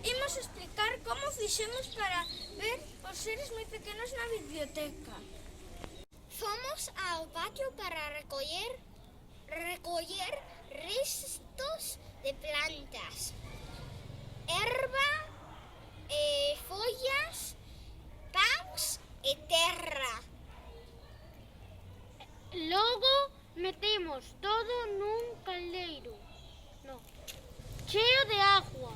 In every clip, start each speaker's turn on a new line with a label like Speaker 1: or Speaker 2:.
Speaker 1: Imos explicar como fixemos para ver os seres moi pequenos na biblioteca.
Speaker 2: Fomos ao patio para recoller restos de plantas, erva, follas, paus e terra.
Speaker 3: Logo metemos todo nun caldeiro cheo de agua.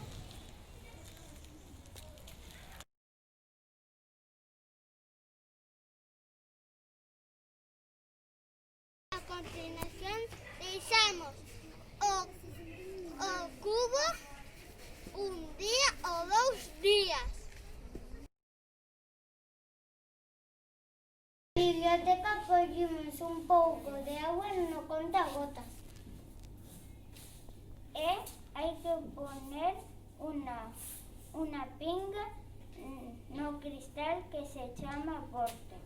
Speaker 2: A continuación deixamos o cubo un día ou 2 días. Na biblioteca collimos un pouco de agua no contagotas. E hai que poner unha pinga no cristal que se chama porte.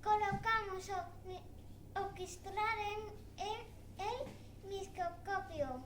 Speaker 2: Colocamos o cristal en el microscopio.